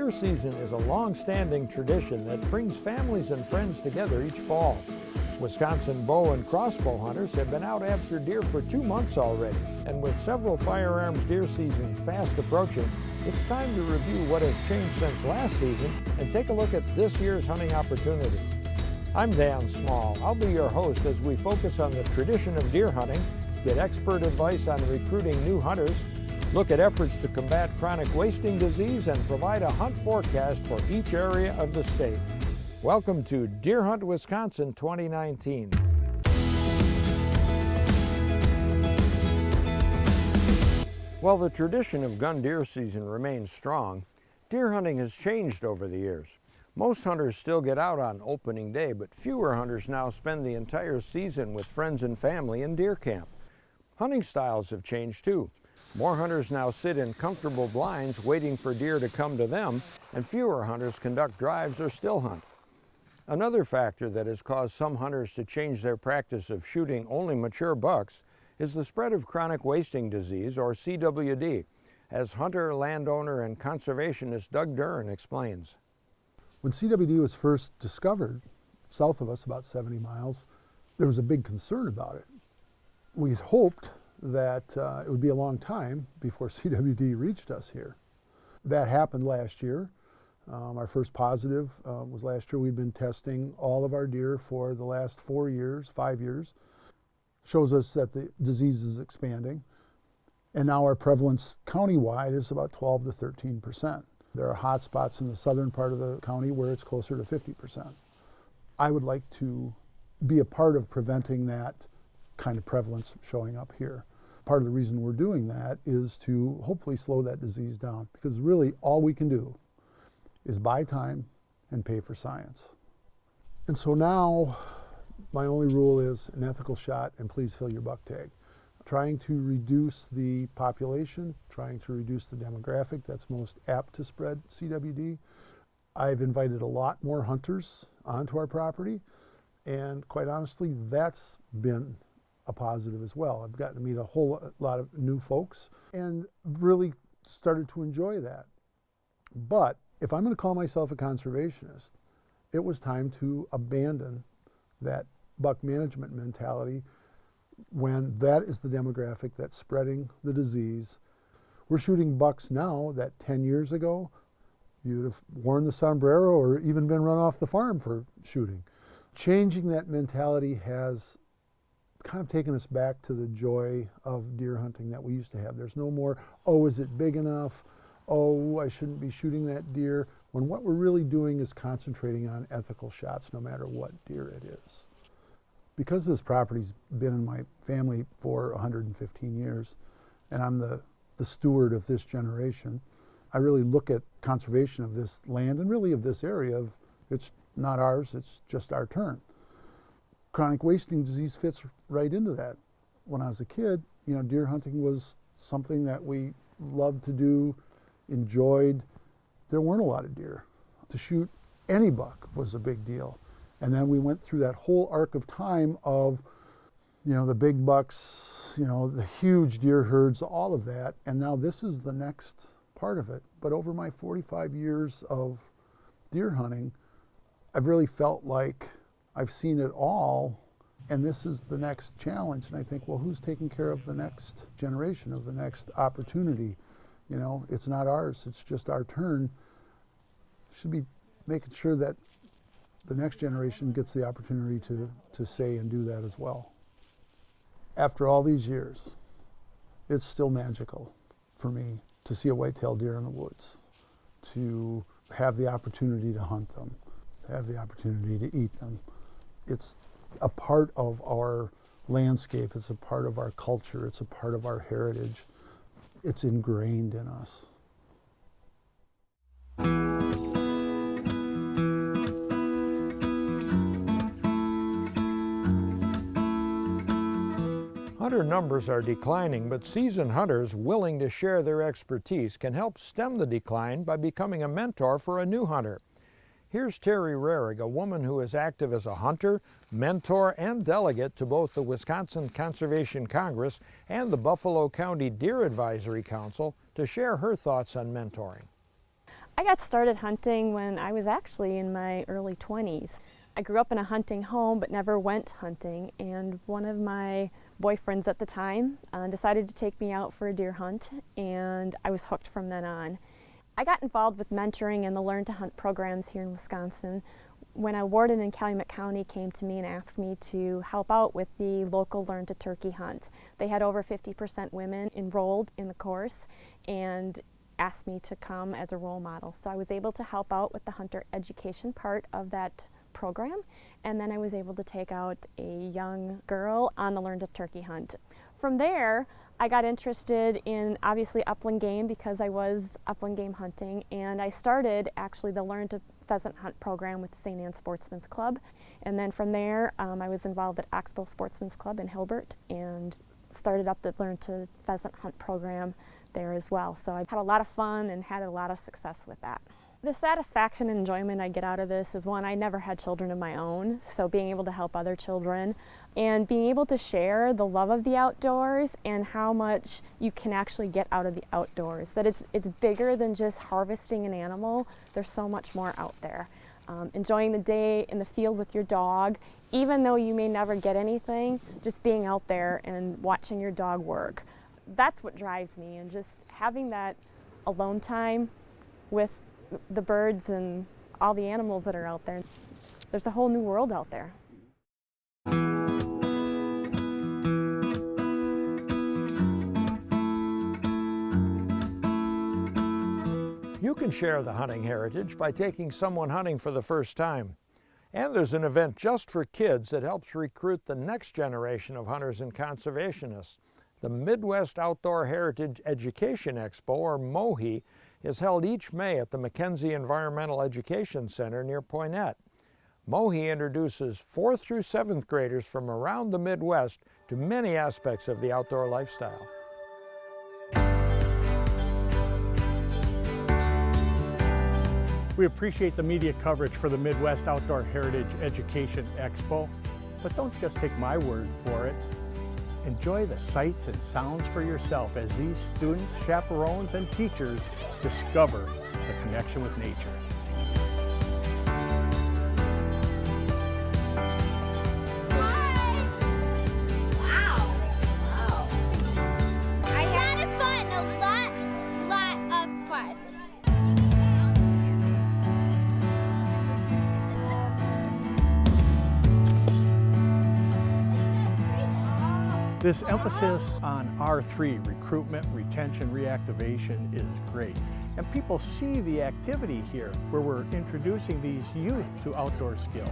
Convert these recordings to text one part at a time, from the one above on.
Deer season is a long-standing tradition that brings families and friends together each fall. Wisconsin bow and crossbow hunters have been out after deer for 2 months already, and with several firearms deer seasons fast approaching, it's time to review what has changed since last season and take a look at this year's hunting opportunities. I'm Dan Small. I'll be your host as we focus on the tradition of deer hunting, get expert advice on recruiting new hunters, look at efforts to combat chronic wasting disease, and provide a hunt forecast for each area of the state. Welcome to Deer Hunt Wisconsin 2019. While the tradition of gun deer season remains strong, deer hunting has changed over the years. Most hunters still get out on opening day, but fewer hunters now spend the entire season with friends and family in deer camp. Hunting styles have changed too. More hunters now sit in comfortable blinds waiting for deer to come to them, and fewer hunters conduct drives or still hunt. Another factor that has caused some hunters to change their practice of shooting only mature bucks is the spread of chronic wasting disease, or CWD, as hunter, landowner, and conservationist Doug Duren explains. When CWD was first discovered, south of us about 70 miles, there was a big concern about it. We had hoped that it would be a long time before CWD reached us here. That happened last year. Our first positive was last year. We'd been testing all of our deer for the last 5 years. Shows us that the disease is expanding. And now our prevalence countywide is about 12 to 13%. There are hot spots in the southern part of the county where it's closer to 50%. I would like to be a part of preventing that kind of prevalence showing up here. Part of the reason we're doing that is to hopefully slow that disease down, because really all we can do is buy time and pay for science. And so now my only rule is an ethical shot and please fill your buck tag. Trying to reduce the population, trying to reduce the demographic that's most apt to spread CWD. I've invited a lot more hunters onto our property, and quite honestly, that's been a positive as well. I've gotten to meet a whole lot of new folks and really started to enjoy that. But if I'm going to call myself a conservationist, it was time to abandon that buck management mentality when that is the demographic that's spreading the disease. We're shooting bucks now that 10 years ago, you'd have worn the sombrero or even been run off the farm for shooting. Changing that mentality has kind of taken us back to the joy of deer hunting that we used to have. There's no more, oh, is it big enough? Oh, I shouldn't be shooting that deer. When what we're really doing is concentrating on ethical shots, no matter what deer it is. Because this property's been in my family for 115 years, and I'm the steward of this generation, I really look at conservation of this land and really of this area of, it's not ours, it's just our turn. Chronic wasting disease fits right into that. When I was a kid, deer hunting was something that we loved to do, enjoyed. There weren't a lot of deer. To shoot any buck was a big deal. And then we went through that whole arc of time of, the big bucks, the huge deer herds, all of that. And now this is the next part of it. But over my 45 years of deer hunting, I've really felt like I've seen it all, and this is the next challenge. And I think, well, who's taking care of the next generation, of the next opportunity? It's not ours, it's just our turn. Should be making sure that the next generation gets the opportunity to say and do that as well. After all these years, it's still magical for me to see a white-tailed deer in the woods, to have the opportunity to hunt them, to have the opportunity to eat them. It's a part of our landscape, it's a part of our culture, it's a part of our heritage. It's ingrained in us. Hunter numbers are declining, but seasoned hunters willing to share their expertise can help stem the decline by becoming a mentor for a new hunter. Here's Terry Rarig, a woman who is active as a hunter, mentor, and delegate to both the Wisconsin Conservation Congress and the Buffalo County Deer Advisory Council, to share her thoughts on mentoring. I got started hunting when I was actually in my early 20s. I grew up in a hunting home but never went hunting, and one of my boyfriends at the time decided to take me out for a deer hunt, and I was hooked from then on. I got involved with mentoring and the Learn to Hunt programs here in Wisconsin when a warden in Calumet County came to me and asked me to help out with the local Learn to Turkey hunt. They had over 50% women enrolled in the course and asked me to come as a role model. So I was able to help out with the hunter education part of that program, and then I was able to take out a young girl on the Learn to Turkey hunt. From there, I got interested in obviously upland game because I was upland game hunting, and I started actually the Learn to Pheasant Hunt program with the St. Anne Sportsman's Club. And then from there, I was involved at Oxbow Sportsman's Club in Hilbert and started up the Learn to Pheasant Hunt program there as well. So I had a lot of fun and had a lot of success with that. The satisfaction and enjoyment I get out of this is, one, I never had children of my own, so being able to help other children and being able to share the love of the outdoors and how much you can actually get out of the outdoors. That it's bigger than just harvesting an animal. There's so much more out there. Enjoying the day in the field with your dog, even though you may never get anything, just being out there and watching your dog work. That's what drives me, and just having that alone time with the birds and all the animals that are out there. There's a whole new world out there. You can share the hunting heritage by taking someone hunting for the first time. And there's an event just for kids that helps recruit the next generation of hunters and conservationists. The Midwest Outdoor Heritage Education Expo, or MOHE, is held each May at the Mackenzie Environmental Education Center near Poynette. MOHE introduces 4th through 7th graders from around the Midwest to many aspects of the outdoor lifestyle. We appreciate the media coverage for the Midwest Outdoor Heritage Education Expo, but don't just take my word for it. Enjoy the sights and sounds for yourself as these students, chaperones, and teachers discover the connection with nature. This emphasis on R3, recruitment, retention, reactivation, is great. And people see the activity here where we're introducing these youth to outdoor skills.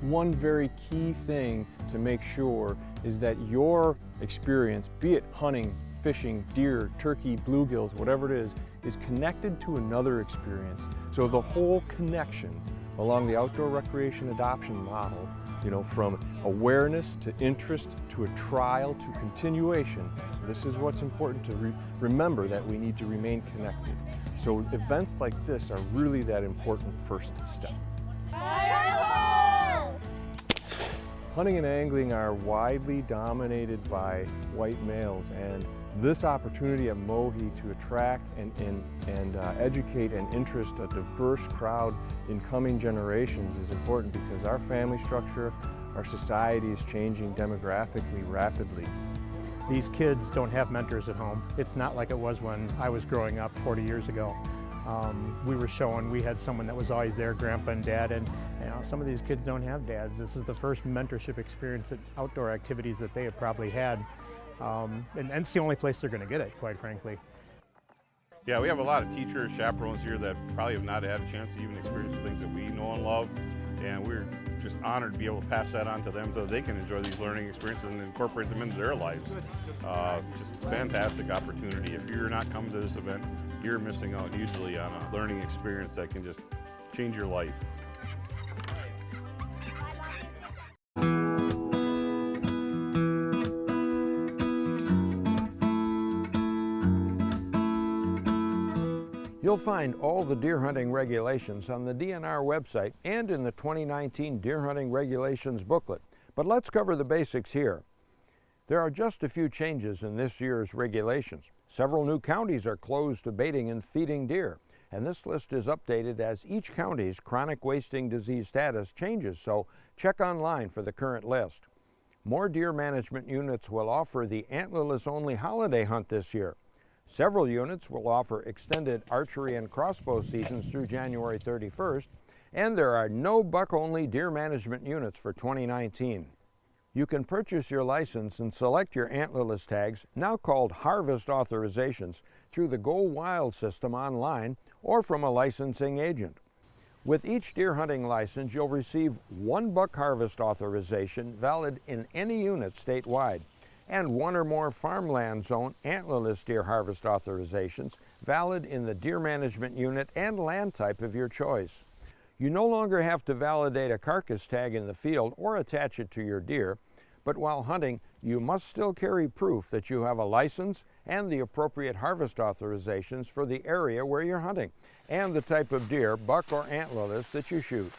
One very key thing to make sure is that your experience, be it hunting, fishing, deer, turkey, bluegills, whatever it is connected to another experience. So the whole connection along the outdoor recreation adoption model, from awareness to interest to a trial to continuation. This is what's important to remember, that we need to remain connected. So events like this are really that important first step. Hunting and angling are widely dominated by white males, and this opportunity at MOHE to attract and educate and interest a diverse crowd in coming generations is important, because our family structure, our society is changing demographically rapidly. These kids don't have mentors at home. It's not like it was when I was growing up 40 years ago. We had someone that was always there, grandpa and dad, and some of these kids don't have dads. This is the first mentorship experience at outdoor activities that they have probably had. And it's the only place they're going to get it, quite frankly. Yeah, we have a lot of teachers, chaperones here that probably have not had a chance to even experience the things that we know and love. And we're just honored to be able to pass that on to them so they can enjoy these learning experiences and incorporate them into their lives. Just a fantastic opportunity. If you're not coming to this event, you're missing out hugely on a learning experience that can just change your life. You'll find all the deer hunting regulations on the DNR website and in the 2019 Deer Hunting Regulations booklet. But let's cover the basics here. There are just a few changes in this year's regulations. Several new counties are closed to baiting and feeding deer. and this list is updated as each county's chronic wasting disease status changes, so check online for the current list. More deer management units will offer the antlerless-only holiday hunt this year. Several units will offer extended archery and crossbow seasons through January 31st, and there are no buck-only deer management units for 2019. You can purchase your license and select your antlerless tags, now called harvest authorizations, through the Go Wild system online or from a licensing agent. With each deer hunting license, you'll receive one buck harvest authorization valid in any unit statewide, and one or more farmland zone antlerless deer harvest authorizations valid in the deer management unit and land type of your choice. You no longer have to validate a carcass tag in the field or attach it to your deer, but while hunting, you must still carry proof that you have a license and the appropriate harvest authorizations for the area where you're hunting and the type of deer, buck or antlerless, that you shoot.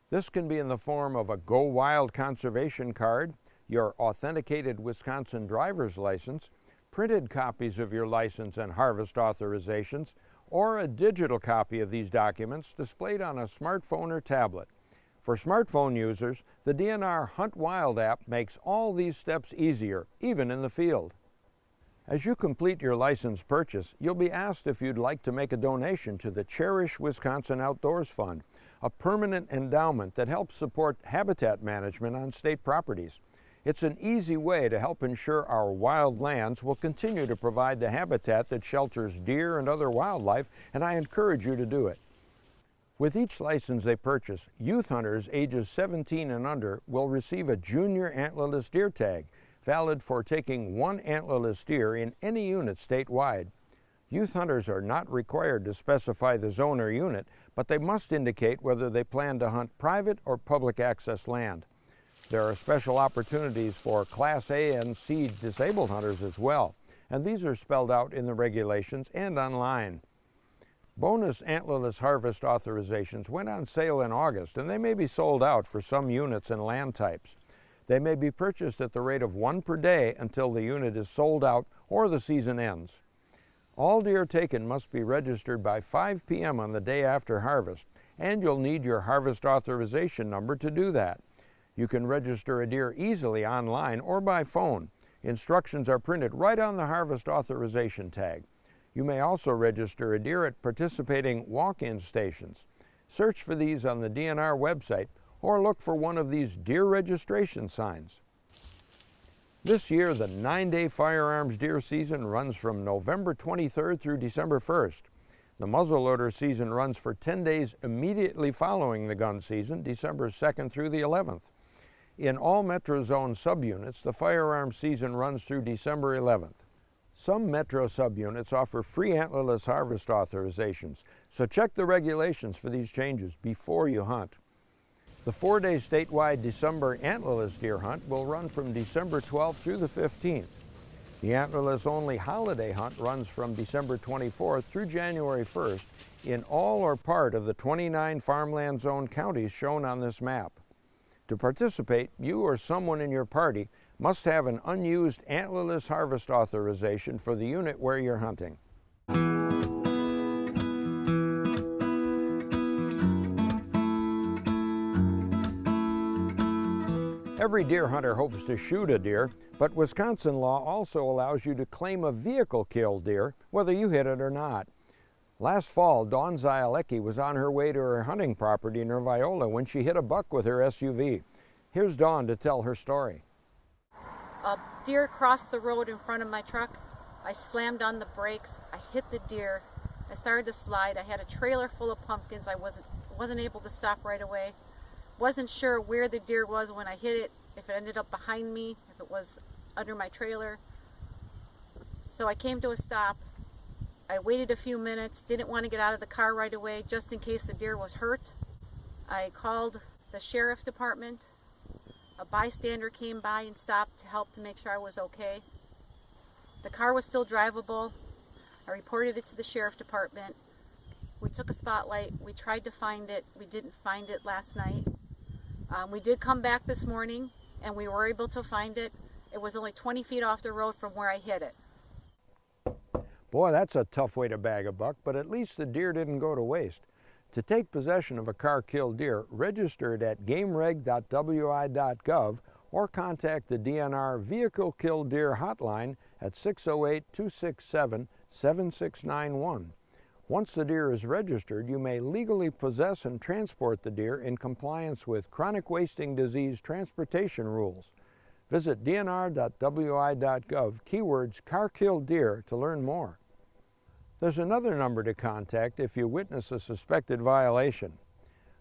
This can be in the form of a Go Wild conservation card, your authenticated Wisconsin driver's license, printed copies of your license and harvest authorizations, or a digital copy of these documents displayed on a smartphone or tablet. For smartphone users, the DNR Hunt Wild app makes all these steps easier, even in the field. As you complete your license purchase, you'll be asked if you'd like to make a donation to the Cherish Wisconsin Outdoors Fund, a permanent endowment that helps support habitat management on state properties. It's an easy way to help ensure our wild lands will continue to provide the habitat that shelters deer and other wildlife, and I encourage you to do it. With each license they purchase, youth hunters ages 17 and under will receive a junior antlerless deer tag, valid for taking one antlerless deer in any unit statewide. Youth hunters are not required to specify the zone or unit, but they must indicate whether they plan to hunt private or public access land. There are special opportunities for Class A and C disabled hunters as well, and these are spelled out in the regulations and online. Bonus antlerless harvest authorizations went on sale in August, and they may be sold out for some units and land types. They may be purchased at the rate of one per day until the unit is sold out or the season ends. All deer taken must be registered by 5 p.m. on the day after harvest, and you'll need your harvest authorization number to do that. You can register a deer easily online or by phone. Instructions are printed right on the harvest authorization tag. You may also register a deer at participating walk-in stations. Search for these on the DNR website or look for one of these deer registration signs. This year, the 9-day firearms deer season runs from November 23rd through December 1st. The muzzleloader season runs for 10 days immediately following the gun season, December 2nd through the 11th. In all Metro Zone subunits, the firearms season runs through December 11th. Some Metro subunits offer free antlerless harvest authorizations, so check the regulations for these changes before you hunt. The 4-day statewide December antlerless deer hunt will run from December 12th through the 15th. The antlerless-only holiday hunt runs from December 24th through January 1st in all or part of the 29 farmland zone counties shown on this map. To participate, you or someone in your party must have an unused antlerless harvest authorization for the unit where you're hunting. Every deer hunter hopes to shoot a deer, but Wisconsin law also allows you to claim a vehicle-killed deer, whether you hit it or not. Last fall, Dawn Zielecki was on her way to her hunting property near Viola when she hit a buck with her SUV. Here's Dawn to tell her story. A deer crossed the road in front of my truck. I slammed on the brakes. I hit the deer. I started to slide. I had a trailer full of pumpkins. I wasn't able to stop right away. Wasn't sure where the deer was when I hit it, if it ended up behind me, if it was under my trailer. So I came to a stop. I waited a few minutes, didn't want to get out of the car right away just in case the deer was hurt. I called the sheriff department. A bystander came by and stopped to help to make sure I was okay. The car was still drivable. I reported it to the sheriff department. We took a spotlight. We tried to find it. We didn't find it last night. We did come back this morning and we were able to find it. It was only 20 feet off the road from where I hit it. Boy, that's a tough way to bag a buck, but at least the deer didn't go to waste. To take possession of a car-killed deer, register it at gamereg.wi.gov or contact the DNR Vehicle Killed Deer Hotline at 608-267-7691. Once the deer is registered, you may legally possess and transport the deer in compliance with chronic wasting disease transportation rules. Visit dnr.wi.gov, keywords car-killed deer to learn more. There's another number to contact if you witness a suspected violation.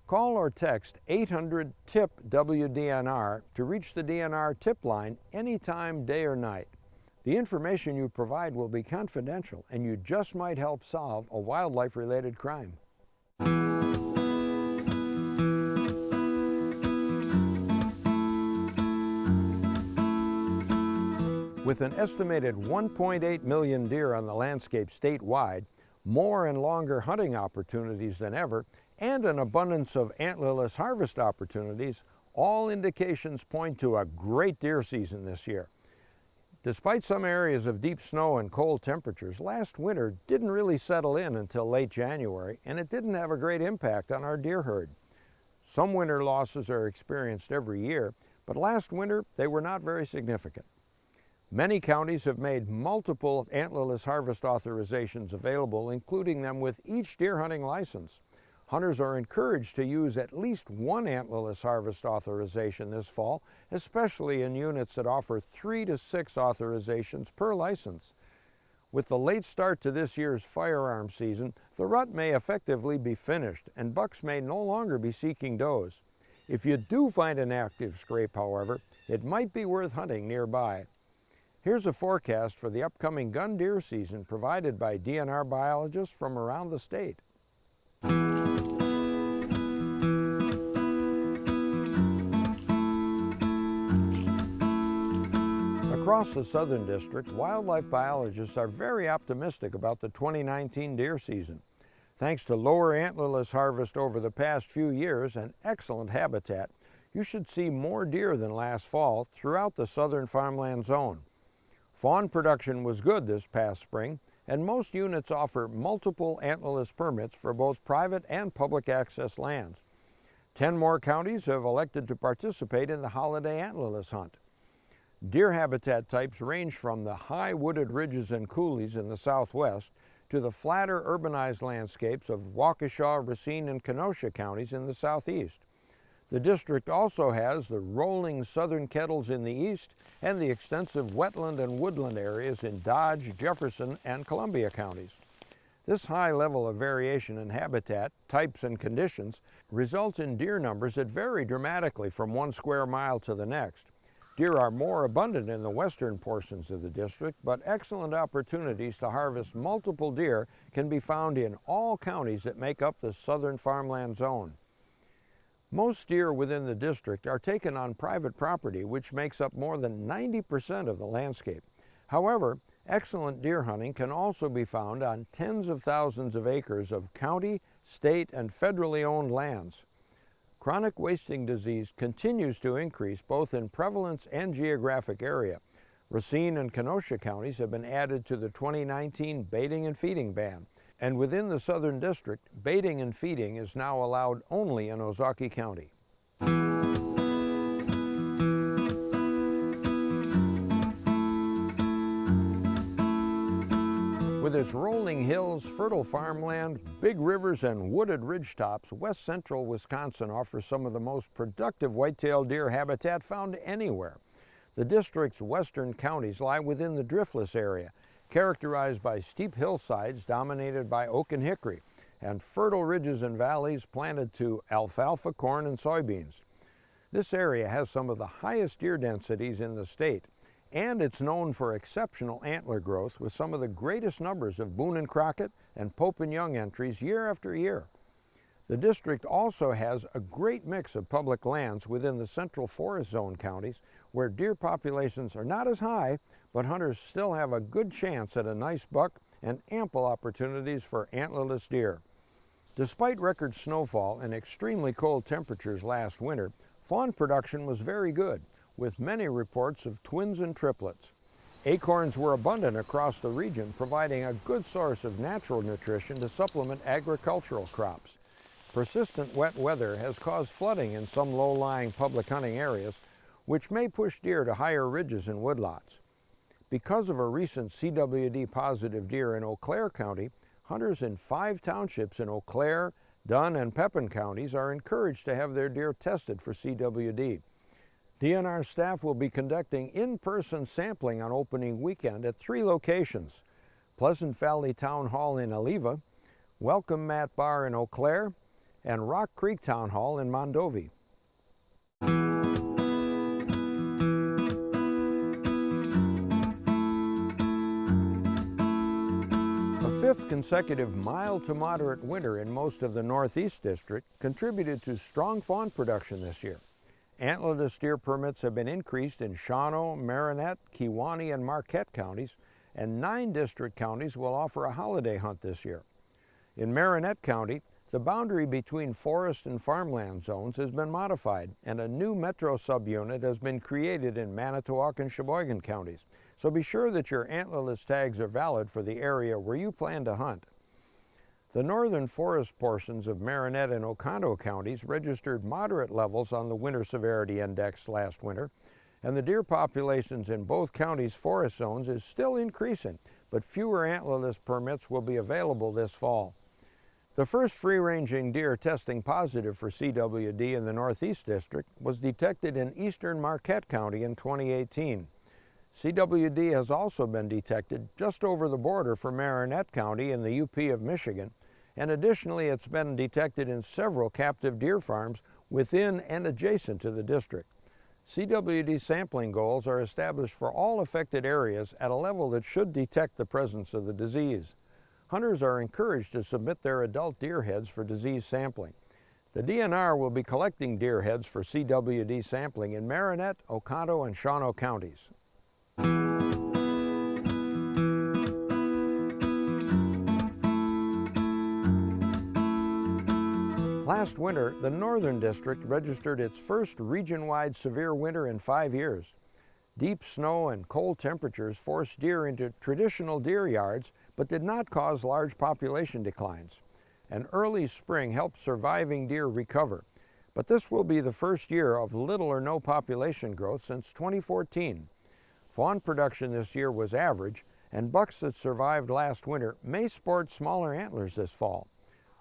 Call or text 800-TIP-WDNR to reach the DNR tip line anytime, day or night. The information you provide will be confidential, and you just might help solve a wildlife-related crime. With an estimated 1.8 million deer on the landscape statewide, more and longer hunting opportunities than ever, and an abundance of antlerless harvest opportunities, all indications point to a great deer season this year. Despite some areas of deep snow and cold temperatures, last winter didn't really settle in until late January, and it didn't have a great impact on our deer herd. Some winter losses are experienced every year, but last winter they were not very significant. Many counties have made multiple antlerless harvest authorizations available, including them with each deer hunting license. Hunters are encouraged to use at least one antlerless harvest authorization this fall, especially in units that offer 3 to 6 authorizations per license. With the late start to this year's firearm season, the rut may effectively be finished, and bucks may no longer be seeking does. If you do find an active scrape, however, it might be worth hunting nearby. Here's a forecast for the upcoming gun deer season provided by DNR biologists from around the state. Across the Southern District, wildlife biologists are very optimistic about the 2019 deer season. Thanks to lower antlerless harvest over the past few years and excellent habitat, you should see more deer than last fall throughout the southern farmland zone. Fawn production was good this past spring, and most units offer multiple antlerless permits for both private and public access lands. 10 more counties have elected to participate in the holiday antlerless hunt. Deer habitat types range from the high wooded ridges and coulees in the southwest to the flatter urbanized landscapes of Waukesha, Racine, and Kenosha counties in the southeast. The district also has the rolling southern kettles in the east and the extensive wetland and woodland areas in Dodge, Jefferson, and Columbia counties. This high level of variation in habitat, types, and conditions results in deer numbers that vary dramatically from one square mile to the next. Deer are more abundant in the western portions of the district, but excellent opportunities to harvest multiple deer can be found in all counties that make up the southern farmland zone. Most deer within the district are taken on private property, which makes up more than 90% of the landscape. However, excellent deer hunting can also be found on tens of thousands of acres of county, state, and federally owned lands. Chronic wasting disease continues to increase both in prevalence and geographic area. Racine and Kenosha counties have been added to the 2019 baiting and feeding ban. And within the Southern District, baiting and feeding is now allowed only in Ozaukee County. With its rolling hills, fertile farmland, big rivers, and wooded ridgetops, west central Wisconsin offers some of the most productive white-tailed deer habitat found anywhere. The district's western counties lie within the driftless area, characterized by steep hillsides dominated by oak and hickory, and fertile ridges and valleys planted to alfalfa, corn, and soybeans. This area has some of the highest deer densities in the state, and it's known for exceptional antler growth with some of the greatest numbers of Boone and Crockett and Pope and Young entries year after year. The district also has a great mix of public lands within the central forest zone counties where deer populations are not as high, but hunters still have a good chance at a nice buck and ample opportunities for antlerless deer. Despite record snowfall and extremely cold temperatures last winter, fawn production was very good, with many reports of twins and triplets. Acorns were abundant across the region, providing a good source of natural nutrition to supplement agricultural crops. Persistent wet weather has caused flooding in some low-lying public hunting areas, which may push deer to higher ridges and woodlots. Because of a recent CWD positive deer in Eau Claire County, hunters in 5 townships in Eau Claire, Dunn, and Pepin counties are encouraged to have their deer tested for CWD. DNR staff will be conducting in-person sampling on opening weekend at 3 locations: Pleasant Valley Town Hall in Aliva, Welcome Mat Bar in Eau Claire, and Rock Creek Town Hall in Mondovi. A 5th consecutive mild to moderate winter in most of the Northeast District contributed to strong fawn production this year. Antlerless deer permits have been increased in Shawano, Marinette, Kewaunee, and Marquette counties, and 9 district counties will offer a holiday hunt this year. In Marinette County, the boundary between forest and farmland zones has been modified, and a new metro subunit has been created in Manitowoc and Sheboygan counties. So be sure that your antlerless tags are valid for the area where you plan to hunt. The northern forest portions of Marinette and Oconto counties registered moderate levels on the Winter Severity Index last winter, and the deer populations in both counties' forest zones is still increasing, but fewer antlerless permits will be available this fall. The first free-ranging deer testing positive for CWD in the Northeast District was detected in eastern Marquette County in 2018. CWD has also been detected just over the border for Marinette County in the UP of Michigan, and additionally it's been detected in several captive deer farms within and adjacent to the district. CWD sampling goals are established for all affected areas at a level that should detect the presence of the disease. Hunters are encouraged to submit their adult deer heads for disease sampling. The DNR will be collecting deer heads for CWD sampling in Marinette, Oconto, and Shawano counties. Last winter, the Northern District registered its first region-wide severe winter in 5 years. Deep snow and cold temperatures forced deer into traditional deer yards, but did not cause large population declines. An early spring helped surviving deer recover, but this will be the first year of little or no population growth since 2014. Fawn production this year was average, and bucks that survived last winter may sport smaller antlers this fall.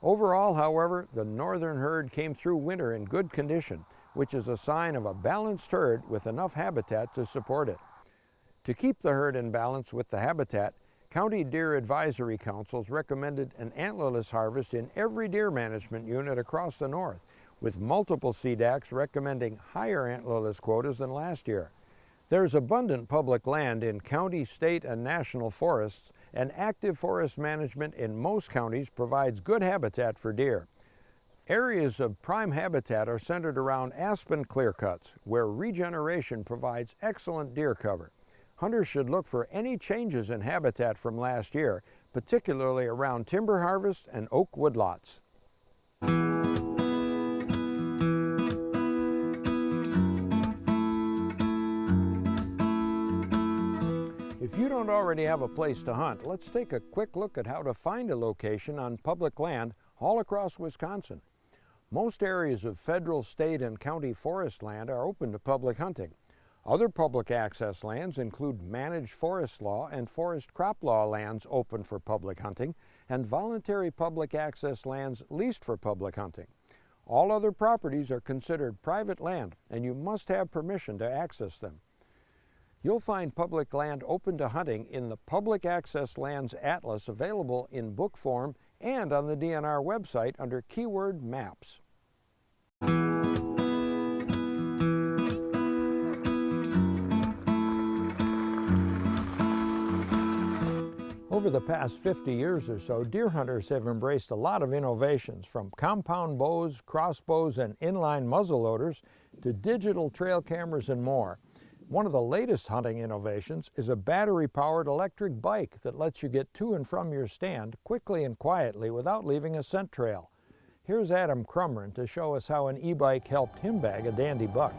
Overall, however, the northern herd came through winter in good condition, which is a sign of a balanced herd with enough habitat to support it. To keep the herd in balance with the habitat, County Deer Advisory Councils recommended an antlerless harvest in every deer management unit across the north, with multiple CDACs recommending higher antlerless quotas than last year. There's abundant public land in county, state, and national forests, and active forest management in most counties provides good habitat for deer. Areas of prime habitat are centered around aspen clearcuts, where regeneration provides excellent deer cover. Hunters should look for any changes in habitat from last year, particularly around timber harvest and oak woodlots. If you don't already have a place to hunt, let's take a quick look at how to find a location on public land all across Wisconsin. Most areas of federal, state, and county forest land are open to public hunting. Other public access lands include managed forest law and forest crop law lands open for public hunting, and voluntary public access lands leased for public hunting. All other properties are considered private land, and you must have permission to access them. You'll find public land open to hunting in the Public Access Lands Atlas available in book form and on the DNR website under keyword Maps. Over the past 50 years or so, deer hunters have embraced a lot of innovations, from compound bows, crossbows, and inline muzzleloaders to digital trail cameras and more. One of the latest hunting innovations is a battery-powered electric bike that lets you get to and from your stand quickly and quietly without leaving a scent trail. Here's Adam Crumrin to show us how an e-bike helped him bag a dandy buck.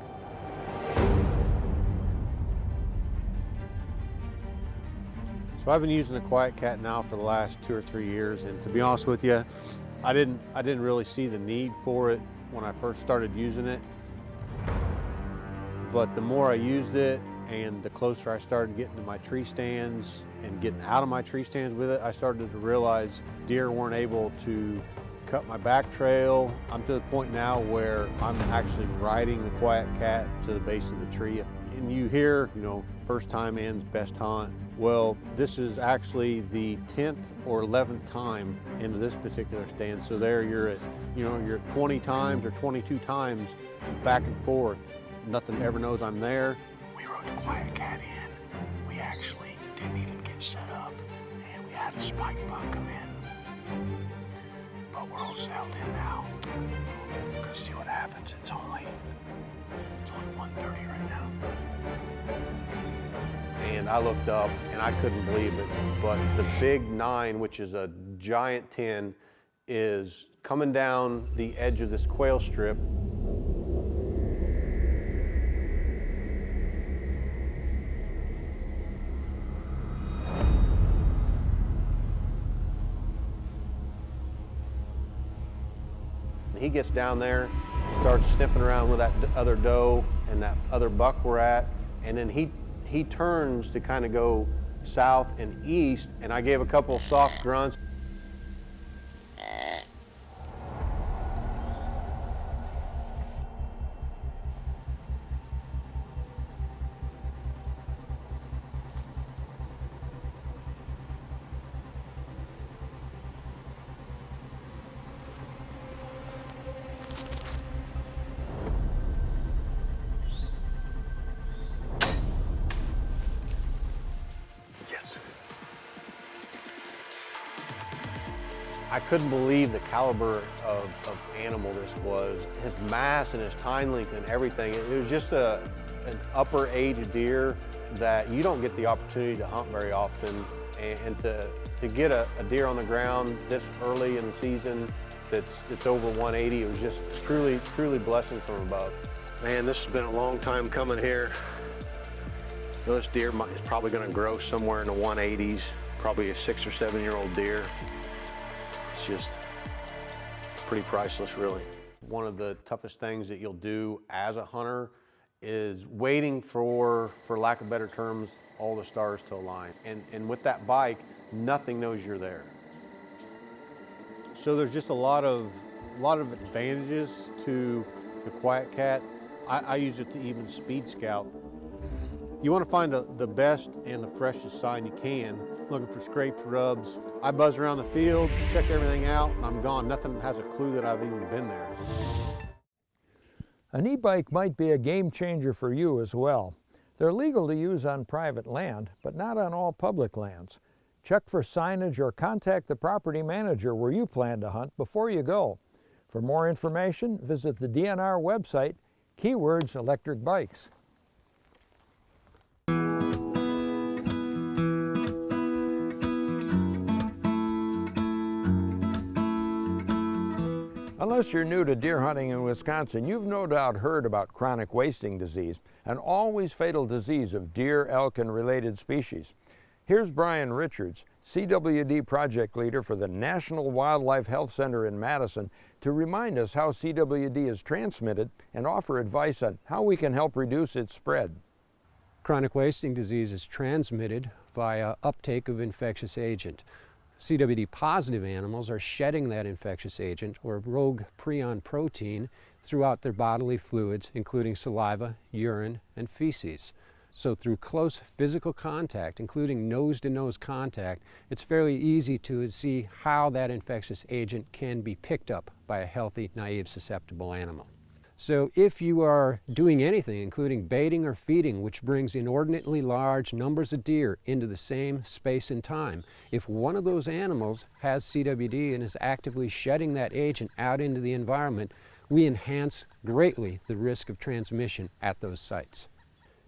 So I've been using the QuietKat now for the last 2 or 3 years, and to be honest with you, I didn't really see the need for it when I first started using it. But the more I used it and the closer I started getting to my tree stands and getting out of my tree stands with it, I started to realize deer weren't able to cut my back trail. I'm to the point now where I'm actually riding the QuietKat to the base of the tree. And you hear, you know, first time ends best hunt. Well, this is actually the 10th or 11th time into this particular stand. So there you're at, you know, you're at 20 times or 22 times back and forth. Nothing ever knows I'm there. We rode the QuietKat in. We actually didn't even get set up, and we had a spike buck come in. But we're all settled in now. Gonna see what happens. It's only 1:30 right now. And I looked up and I couldn't believe it, but the big 9, which is a giant 10, is coming down the edge of this quail strip. He gets down there, starts sniffing around where that other doe and that other buck were at, and then he turns to kind of go south and east, and I gave a couple of soft grunts. I couldn't believe the caliber of animal this was. His mass and his tine length and everything. It was just an upper age deer that you don't get the opportunity to hunt very often. And to get a deer on the ground this early in the season that's over 180, it was just truly blessing from above. Man, this has been a long time coming here. This deer is probably going to grow somewhere in the 180s, probably a 6 or 7 year old deer. It's just pretty priceless, really. One of the toughest things that you'll do as a hunter is waiting for lack of better terms, all the stars to align. And with that bike, nothing knows you're there. So there's just a lot of advantages to the QuietKat. I use it to even speed scout. You want to find the best and the freshest sign you can, looking for scraped rubs. I buzz around the field, check everything out, and I'm gone. Nothing has a clue that I've even been there. An e-bike might be a game changer for you as well. They're legal to use on private land, but not on all public lands. Check for signage or contact the property manager where you plan to hunt before you go. For more information, visit the DNR website, keywords electric bikes. Unless you're new to deer hunting in Wisconsin, you've no doubt heard about chronic wasting disease, an always fatal disease of deer, elk, and related species. Here's Brian Richards, CWD project leader for the National Wildlife Health Center in Madison, to remind us how CWD is transmitted and offer advice on how we can help reduce its spread. Chronic wasting disease is transmitted via uptake of infectious agent. CWD positive animals are shedding that infectious agent or rogue prion protein throughout their bodily fluids, including saliva, urine, and feces. So through close physical contact, including nose-to-nose contact, it's fairly easy to see how that infectious agent can be picked up by a healthy, naive, susceptible animal. So if you are doing anything, including baiting or feeding, which brings inordinately large numbers of deer into the same space and time, if one of those animals has CWD and is actively shedding that agent out into the environment, we enhance greatly the risk of transmission at those sites.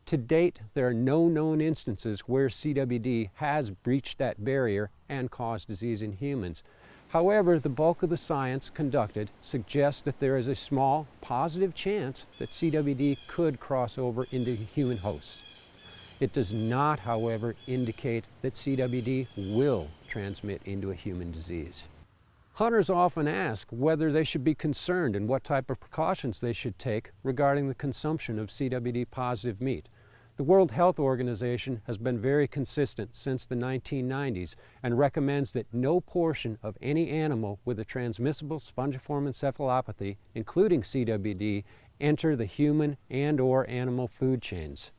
To date, there are no known instances where CWD has breached that barrier and caused disease in humans. However, the bulk of the science conducted suggests that there is a small positive chance that CWD could cross over into human hosts. It does not, however, indicate that CWD will transmit into a human disease. Hunters often ask whether they should be concerned and what type of precautions they should take regarding the consumption of CWD-positive meat. The World Health Organization has been very consistent since the 1990s and recommends that no portion of any animal with a transmissible spongiform encephalopathy, including CWD, enter the human and/or animal food chains.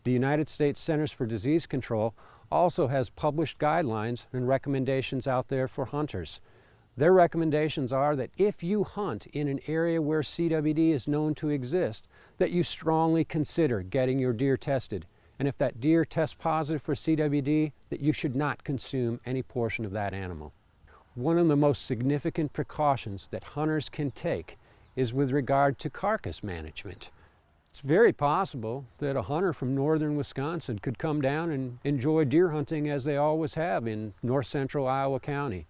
The United States Centers for Disease Control also has published guidelines and recommendations out there for hunters. Their recommendations are that if you hunt in an area where CWD is known to exist, that you strongly consider getting your deer tested. And if that deer tests positive for CWD, that you should not consume any portion of that animal. One of the most significant precautions that hunters can take is with regard to carcass management. It's very possible that a hunter from northern Wisconsin could come down and enjoy deer hunting as they always have in north central Iowa County.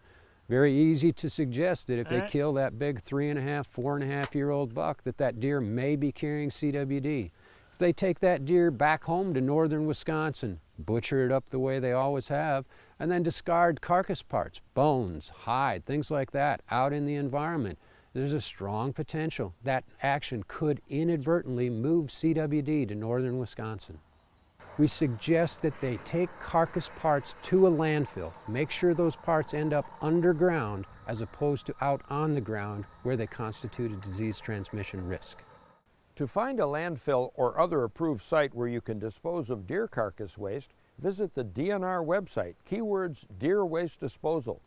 Very easy to suggest that if they kill that big 3.5, 4.5-year-old buck, that deer may be carrying CWD. If they take that deer back home to northern Wisconsin, butcher it up the way they always have, and then discard carcass parts, bones, hide, things like that, out in the environment, there's a strong potential that action could inadvertently move CWD to northern Wisconsin. We suggest that they take carcass parts to a landfill. Make sure those parts end up underground as opposed to out on the ground where they constitute a disease transmission risk. To find a landfill or other approved site where you can dispose of deer carcass waste, visit the DNR website, keywords deer waste disposal.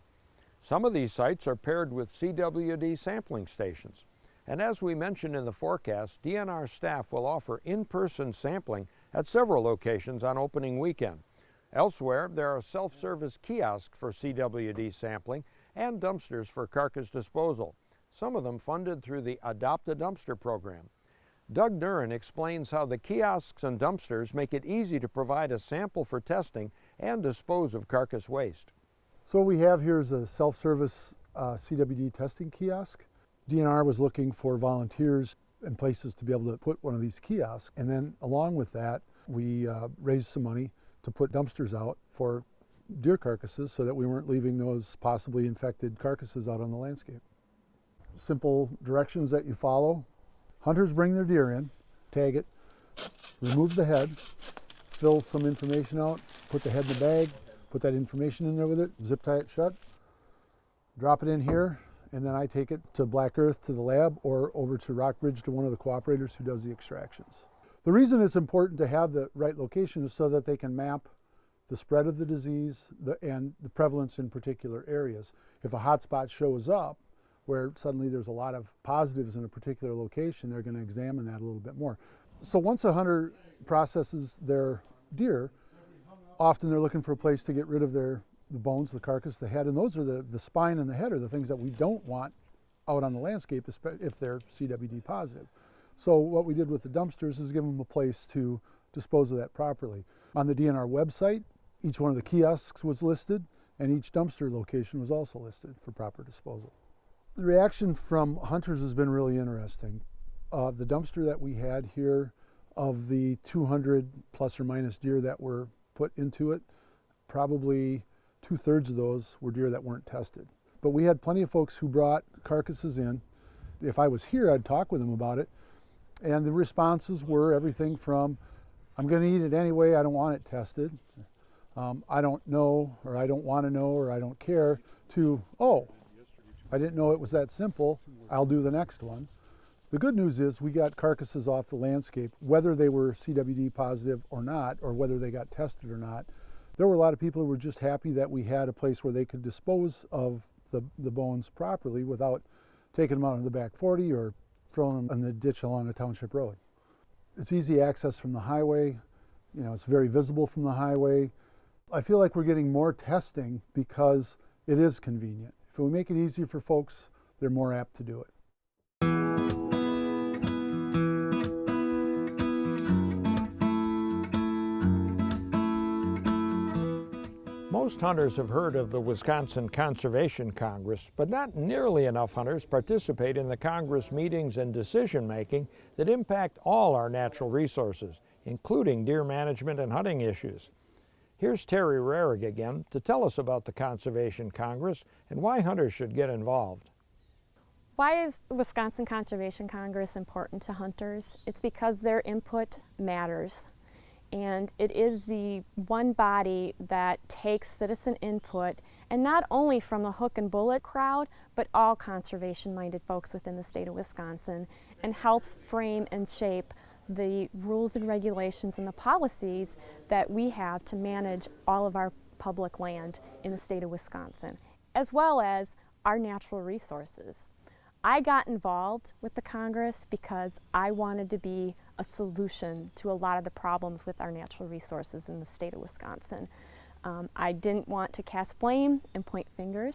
Some of these sites are paired with CWD sampling stations. And as we mentioned in the forecast, DNR staff will offer in-person sampling at several locations on opening weekend. Elsewhere, there are self-service kiosks for CWD sampling and dumpsters for carcass disposal, some of them funded through the Adopt a Dumpster program. Doug Duren explains how the kiosks and dumpsters make it easy to provide a sample for testing and dispose of carcass waste. So what we have here is a self-service CWD testing kiosk. DNR was looking for volunteers and places to be able to put one of these kiosks. And then along with that, we raised some money to put dumpsters out for deer carcasses so that we weren't leaving those possibly infected carcasses out on the landscape. Simple directions that you follow. Hunters bring their deer in, tag it, remove the head, fill some information out, put the head in the bag, put that information in there with it, zip tie it shut, drop it in here, and then I take it to Black Earth to the lab or over to Rockbridge to one of the cooperators who does the extractions. The reason it's important to have the right location is so that they can map the spread of the disease and the prevalence in particular areas. If a hotspot shows up where suddenly there's a lot of positives in a particular location, they're going to examine that a little bit more. So once a hunter processes their deer, often they're looking for a place to get rid of the bones, the carcass, the head, and those are the spine and the head are the things that we don't want out on the landscape if they're CWD positive. So what we did with the dumpsters is give them a place to dispose of that properly. On the DNR website, each one of the kiosks was listed and each dumpster location was also listed for proper disposal. The reaction from hunters has been really interesting. The dumpster that we had here, of the 200 plus or minus deer that were put into it, probably 2/3 of those were deer that weren't tested. But we had plenty of folks who brought carcasses in. If I was here, I'd talk with them about it. And the responses were everything from, I'm going to eat it anyway, I don't want it tested. I don't know, or I don't want to know, or I don't care, to, oh, I didn't know it was that simple, I'll do the next one. The good news is we got carcasses off the landscape, whether they were CWD positive or not, or whether they got tested or not. There were a lot of people who were just happy that we had a place where they could dispose of the bones properly without taking them out on the back 40 or throwing them in the ditch along a township road. It's easy access from the highway. You know, it's very visible from the highway. I feel like we're getting more testing because it is convenient. If we make it easier for folks, they're more apt to do it. Most hunters have heard of the Wisconsin Conservation Congress, but not nearly enough hunters participate in the Congress meetings and decision-making that impact all our natural resources, including deer management and hunting issues. Here's Terry Rarig again to tell us about the Conservation Congress and why hunters should get involved. Why is the Wisconsin Conservation Congress important to hunters? It's because their input matters. And it is the one body that takes citizen input, and not only from the hook and bullet crowd, but all conservation-minded folks within the state of Wisconsin, and helps frame and shape the rules and regulations and the policies that we have to manage all of our public land in the state of Wisconsin, as well as our natural resources. I got involved with the Congress because I wanted to be a solution to a lot of the problems with our natural resources in the state of Wisconsin. I didn't want to cast blame and point fingers,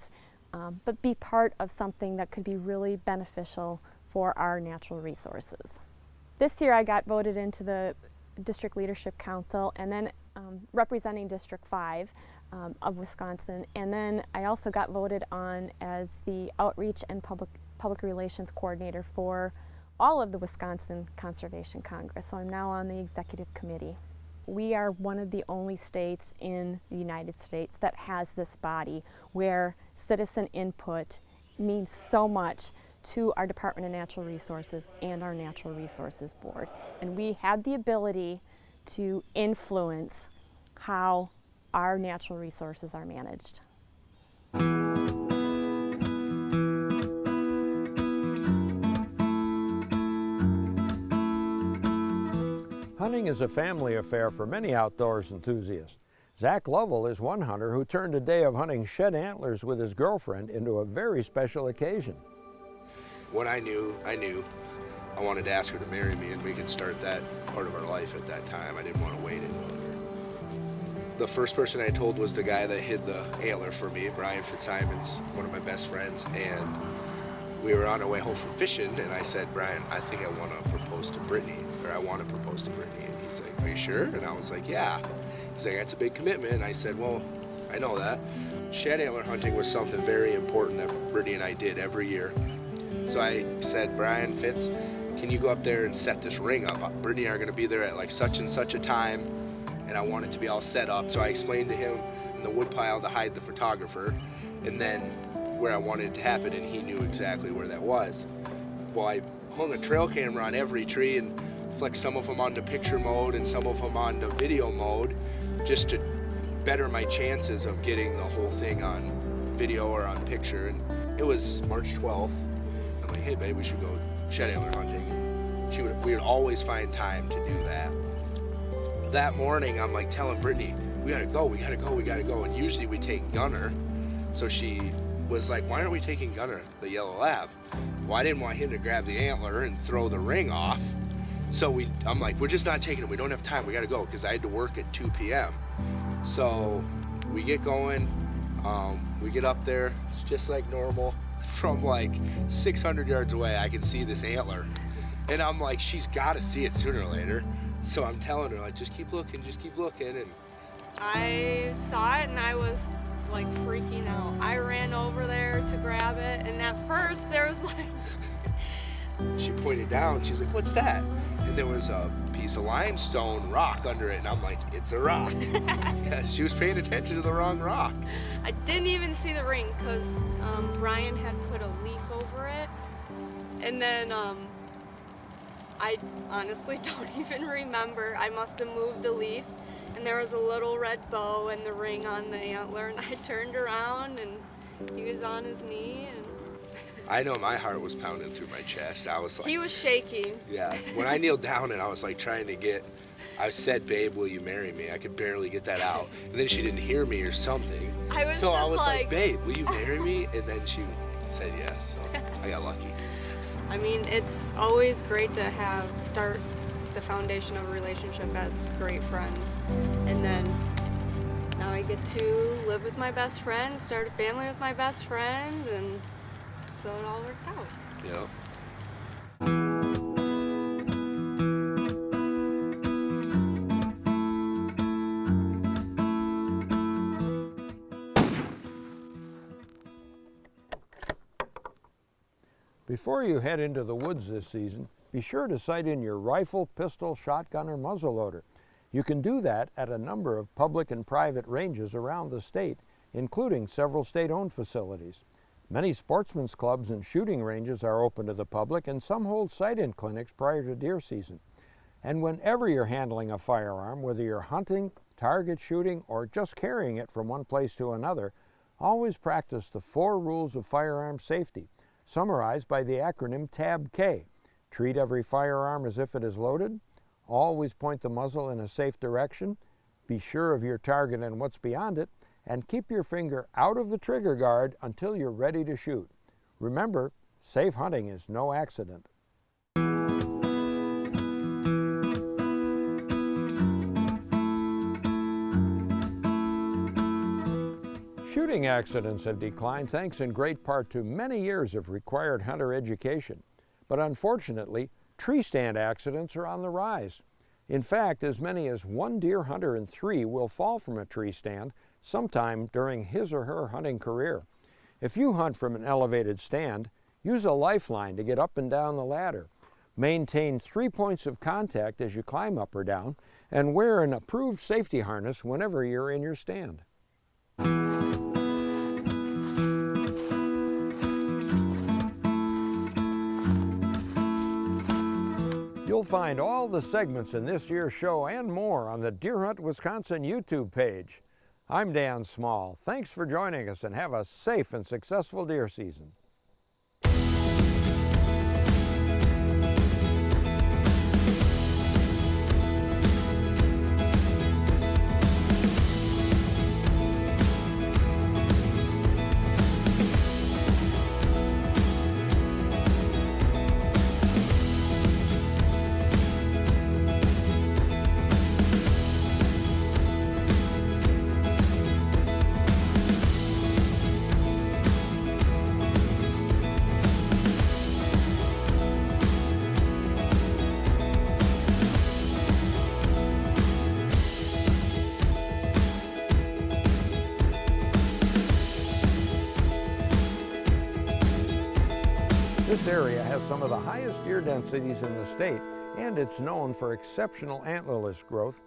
but be part of something that could be really beneficial for our natural resources. This year I got voted into the District Leadership Council, and then representing District 5 of Wisconsin, and then I also got voted on as the Outreach and Public Relations Coordinator for all of the Wisconsin Conservation Congress, so I'm now on the executive committee. We are one of the only states in the United States that has this body where citizen input means so much to our Department of Natural Resources and our Natural Resources Board. And we have the ability to influence how our natural resources are managed. Hunting is a family affair for many outdoors enthusiasts. Zach Lovell is one hunter who turned a day of hunting shed antlers with his girlfriend into a very special occasion. When I knew I wanted to ask her to marry me, and we could start that part of our life at that time. I didn't want to wait any longer. The first person I told was the guy that hid the antler for me, Brian Fitzsimons, one of my best friends, and we were on our way home from fishing, and I said, Brian, I think I want to propose to Brittany, or I want to propose to Brittany, and he's like, are you sure? And I was like, yeah. He's like, that's a big commitment, and I said, well, I know that. Shed antler hunting was something very important that Brittany and I did every year. So I said, Brian Fitz, can you go up there and set this ring up? Brittany and I are going to be there at like such and such a time, and I want it to be all set up. So I explained to him in the woodpile to hide the photographer, and then where I wanted it to happen, and he knew exactly where that was. Well, I hung a trail camera on every tree and flicked some of them onto picture mode and some of them onto video mode, just to better my chances of getting the whole thing on video or on picture. And it was March 12th. I'm like, hey babe, we should go shed antler hunting. We would always find time to do that. That morning, I'm like telling Brittany, we gotta go. And usually we take Gunner. So she was like, why aren't we taking Gunner, the yellow lab? Well, I didn't want him to grab the antler and throw the ring off. So I'm like, we're just not taking him. We don't have time. We gotta go, because I had to work at 2 p.m. So we get going. We get up there. It's just like normal. From like 600 yards away, I can see this antler. And I'm like, she's got to see it sooner or later. So I'm telling her, like, just keep looking. And I saw it and I was like freaking out. I ran over there to grab it, and at first there was like... She pointed down, she's like, what's that? And there was a piece of limestone rock under it, and I'm like, it's a rock. Yeah, she was paying attention to the wrong rock. I didn't even see the ring because Brian had put a leaf over it. And then I honestly don't even remember. I must have moved the leaf, and there was a little red bow and the ring on the antler, and I turned around and he was on his knee. And I know my heart was pounding through my chest. I was like... He was shaking. Yeah. When I kneeled down and I was like trying to get... I said, babe, will you marry me? I could barely get that out. And then she didn't hear me or something. I was so just I was like, babe, will you marry me? me? And then she said yes. So I got lucky. I mean, it's always great to start the foundation of a relationship as great friends. And then now I get to live with my best friend, start a family with my best friend, and so it all worked out. Yep. Before you head into the woods this season, be sure to sight in your rifle, pistol, shotgun, or muzzleloader. You can do that at a number of public and private ranges around the state, including several state-owned facilities. Many sportsmen's clubs and shooting ranges are open to the public, and some hold sight-in clinics prior to deer season. And whenever you're handling a firearm, whether you're hunting, target shooting, or just carrying it from one place to another, always practice the 4 rules of firearm safety, summarized by the acronym TAB-K. Treat every firearm as if it is loaded. Always point the muzzle in a safe direction. Be sure of your target and what's beyond it. And keep your finger out of the trigger guard until you're ready to shoot. Remember, safe hunting is no accident. Shooting accidents have declined thanks in great part to many years of required hunter education. But unfortunately, tree stand accidents are on the rise. In fact, as many as 1 deer hunter in 3 will fall from a tree stand sometime during his or her hunting career. If you hunt from an elevated stand, use a lifeline to get up and down the ladder. Maintain 3 points of contact as you climb up or down, and wear an approved safety harness whenever you're in your stand. You'll find all the segments in this year's show and more on the Deer Hunt Wisconsin YouTube page. I'm Dan Small. Thanks for joining us, and have a safe and successful deer season. This area has some of the highest deer densities in the state, and it's known for exceptional antlerless growth.